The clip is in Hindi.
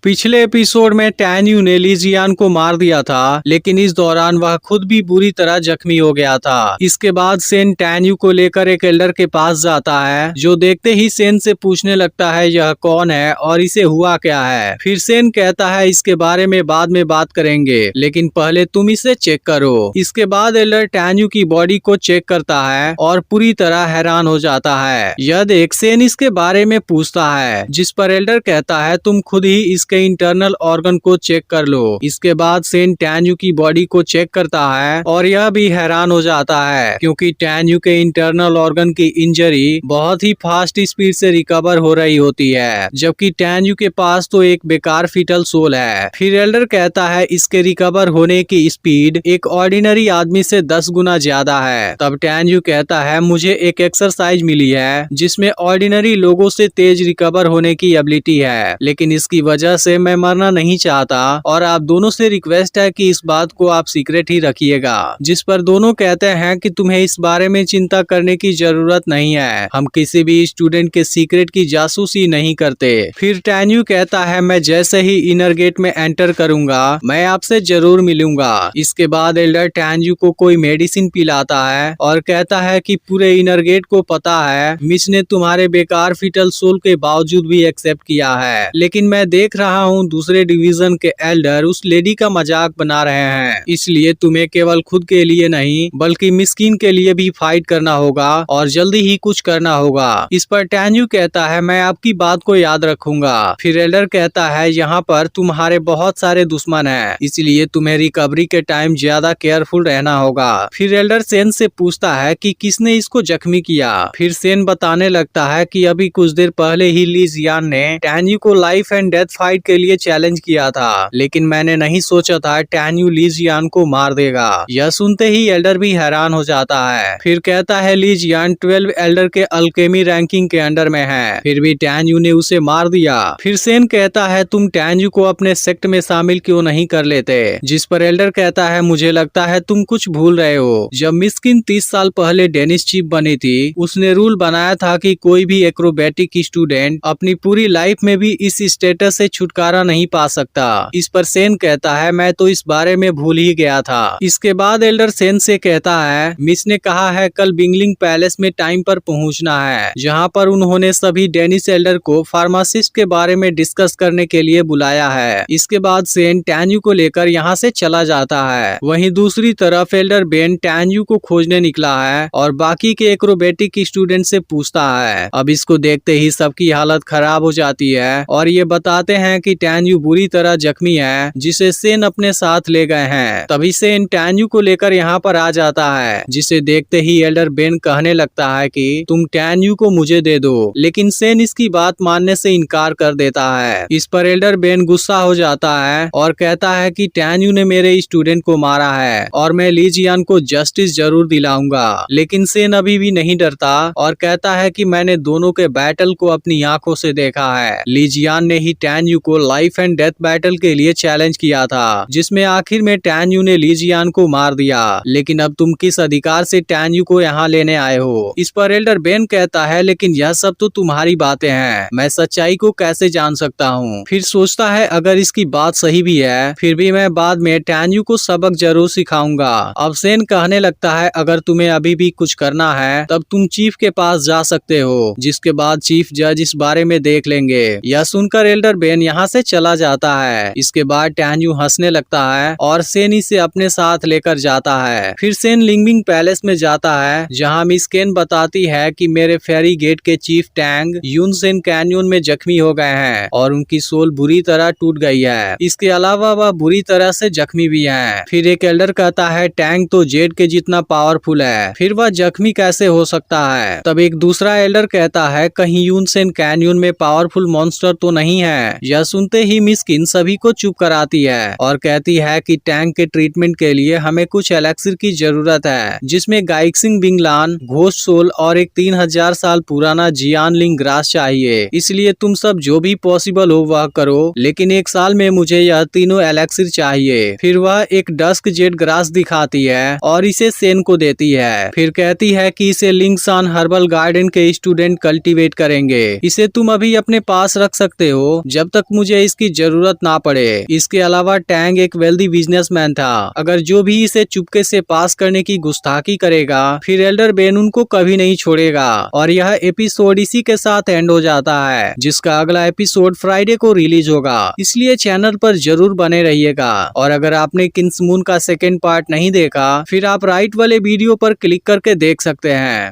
पिछले एपिसोड में टैन्यू ने ली जियान को मार दिया था, लेकिन इस दौरान वह खुद भी बुरी तरह जख्मी हो गया था। इसके बाद सेन टैन्यू को लेकर एक एल्डर के पास जाता है, जो देखते ही सेन से पूछने लगता है यह कौन है और इसे हुआ क्या है। फिर सेन कहता है इसके बारे में बाद में बात करेंगे, लेकिन पहले तुम इसे चेक करो। इसके बाद एल्डर टैन्यू की बॉडी को चेक करता है और पूरी तरह हैरान हो जाता है। यह देख सेन इसके बारे में पूछता है, जिस पर एल्डर कहता है तुम खुद ही इसके इंटरनल ऑर्गन को चेक कर लो। इसके बाद सेन टैन्यू की बॉडी को चेक करता है और यह भी हैरान हो जाता है, क्योंकि टैन्यू के इंटरनल ऑर्गन की इंजरी बहुत ही फास्ट स्पीड से रिकवर हो रही होती है, जबकि टैन्यू के पास तो एक बेकार फीटल सोल है। फिर एल्डर कहता है इसके रिकवर होने की स्पीड एक ऑर्डिनरी आदमी से 10 गुना ज्यादा है। तब टैन्यू कहता है मुझे एक एक्सरसाइज मिली है जिसमें ऑर्डिनरी लोगों से तेज रिकवर होने की एबिलिटी है, लेकिन इसकी वजह से मैं मरना नहीं चाहता और आप दोनों से रिक्वेस्ट है कि इस बात को आप सीक्रेट ही रखिएगा। जिस पर दोनों कहते हैं कि तुम्हें इस बारे में चिंता करने की जरूरत नहीं है, हम किसी भी स्टूडेंट के सीक्रेट की जासूसी नहीं करते। फिर टैन्यू कहता है मैं जैसे ही इनर गेट में एंटर करूंगा मैं आपसे जरूर मिलूंगा। इसके बाद एल्डर टैन्यू को कोई मेडिसिन पिलाता है और कहता है कि पूरे इनर गेट को पता है मिस ने तुम्हारे बेकार फीटल सोल के बावजूद भी एक्सेप्ट किया है, लेकिन मैं देख रहा हूँ दूसरे डिवीजन के एल्डर उस लेडी का मजाक बना रहे हैं, इसलिए तुम्हें केवल खुद के लिए नहीं बल्कि मिस्किन के लिए भी फाइट करना होगा और जल्दी ही कुछ करना होगा। इस पर टैन्यू कहता है मैं आपकी बात को याद रखूंगा। फिर एल्डर कहता है यहाँ पर तुम्हारे बहुत सारे दुश्मन हैं, इसलिए तुम्हें रिकवरी के टाइम ज्यादा केयरफुल रहना होगा। फिर एल्डर सेन से पूछता है कि किसने इसको जख्मी किया। फिर सेन बताने लगता है कि अभी कुछ देर पहले ही ली जियान ने टैन्यू को लाइफ एंड डेथ फाइट के लिए चैलेंज किया था, लेकिन मैंने नहीं सोचा था टैन्यू ली जियान को मार देगा। यह सुनते ही एल्डर भी हैरान हो जाता है। फिर कहता है ली जियान 12 एल्डर के अल्केमी रैंकिंग के अंडर में है, फिर भी टैन्यू ने उसे मार दिया। फिर सेन कहता है तुम टैन्यू को अपने सेक्ट में शामिल क्यों नहीं कर लेते, जिस पर एल्डर कहता है मुझे लगता है तुम कुछ भूल रहे हो। जब मिस्किन 30 साल पहले डेनिस चीफ बनी थी, उसने रूल बनाया था कि कोई भी एक्रोबैटिक स्टूडेंट अपनी पूरी लाइफ में भी इस स्टेटस से छुटकारा नहीं पा सकता। इस पर सेन कहता है मैं तो इस बारे में भूल ही गया था। इसके बाद एल्डर सेन से कहता है मिस ने कहा है कल बिंगलिंग पैलेस में टाइम पर पहुंचना है, जहां पर उन्होंने सभी डेनिस एल्डर को फार्मासिस्ट के बारे में डिस्कस करने के लिए बुलाया है। इसके बाद सेन टैन्यू को लेकर यहां से चला जाता है। वहीं दूसरी तरफ एल्डर बेन टैन्यू को खोजने निकला है और बाकी के एक्रोबैटिक स्टूडेंट से पूछता है। अब इसको देखते ही सबकी हालत खराब हो जाती है और ये बताते हैं कि टैन्यू बुरी तरह जख्मी है, जिसे सेन अपने साथ ले गए हैं। तभी सेन टैन्यू को लेकर यहाँ पर आ जाता है, जिसे देखते ही एल्डर बेन कहने लगता है कि तुम टैन्यू को मुझे दे दो, लेकिन सेन इसकी बात मानने से इनकार कर देता है। इस पर एल्डर बेन गुस्सा हो जाता है और कहता है कि टैन्यू ने मेरे स्टूडेंट को मारा है और मैं ली जियान को जस्टिस जरूर दिलाऊंगा। लेकिन सेन अभी भी नहीं डरता और कहता है कि मैंने दोनों के बैटल को अपनी आंखों से देखा है। ली जियान ने ही टैन्यू को लाइफ एंड डेथ बैटल के लिए चैलेंज किया था, जिसमें आखिर में टैन्यू ने ली जियान को मार दिया। लेकिन अब तुम किस अधिकार से टैन्यू को यहाँ लेने आए हो? इस पर एल्डर बेन कहता है लेकिन यह सब तो तुम्हारी बातें हैं, मैं सच्चाई को कैसे जान सकता हूँ? फिर सोचता है अगर इसकी बात सही भी है, फिर भी मैं बाद में टैन्यू को सबक जरूर सिखाऊंगा। अब सेन कहने लगता है अगर तुम्हें अभी भी कुछ करना है तब तुम चीफ के पास जा सकते हो, जिसके बाद चीफ जज इस बारे में देख लेंगे। यह सुनकर एल्डर बेन यहाँ से चला जाता है। इसके बाद टैन्यू हंसने लगता है और सेन इसे अपने साथ लेकर जाता है। फिर सेन लिंगबिंग पैलेस में जाता है, जहाँ मिस केन बताती है कि मेरे फेरी गेट के चीफ टैंग यूनसेन कैन्यन में जख्मी हो गए हैं और उनकी सोल बुरी तरह टूट गई है। इसके अलावा वह बुरी तरह से जख्मी भी है। फिर एक एल्डर कहता है टैंग तो जेड के जितना पावरफुल है, फिर वह जख्मी कैसे हो सकता है? तब एक दूसरा एल्डर कहता है कहीं यूनसेन कैन्यन में पावरफुल मॉन्स्टर तो नहीं है। यह सुनते ही मिस्किन सभी को चुप कराती है और कहती है कि टैंक के ट्रीटमेंट के लिए हमें कुछ एलेक्सिर की जरूरत है, जिसमें गाइक्सिंग बिंगलान, घोस्ट सोल और एक 3000 साल पुराना जियानलिंग ग्रास चाहिए। इसलिए तुम सब जो भी पॉसिबल हो वह करो, लेकिन 1 साल में मुझे यह तीनों एलेक्सिर चाहिए। फिर वह एक डस्क जेड ग्रास दिखाती है और इसे सेन को देती है। फिर कहती है कि इसे लिंगसान हर्बल गार्डन के स्टूडेंट कल्टीवेट करेंगे, इसे तुम अभी अपने पास रख सकते हो जब तक मुझे इसकी जरूरत ना पड़े। इसके अलावा टैंग एक वेल्दी बिजनेसमैन था। अगर जो भी इसे चुपके से पास करने की गुस्ताखी करेगा फिर एल्डर बेन उनको कभी नहीं छोड़ेगा। और यह एपिसोड इसी के साथ एंड हो जाता है, जिसका अगला एपिसोड फ्राइडे को रिलीज होगा। इसलिए चैनल पर जरूर बने रहिएगा। और अगर आपने किंग्समून का सेकेंड पार्ट नहीं देखा फिर आप राइट वाले वीडियो पर क्लिक करके देख सकते हैं।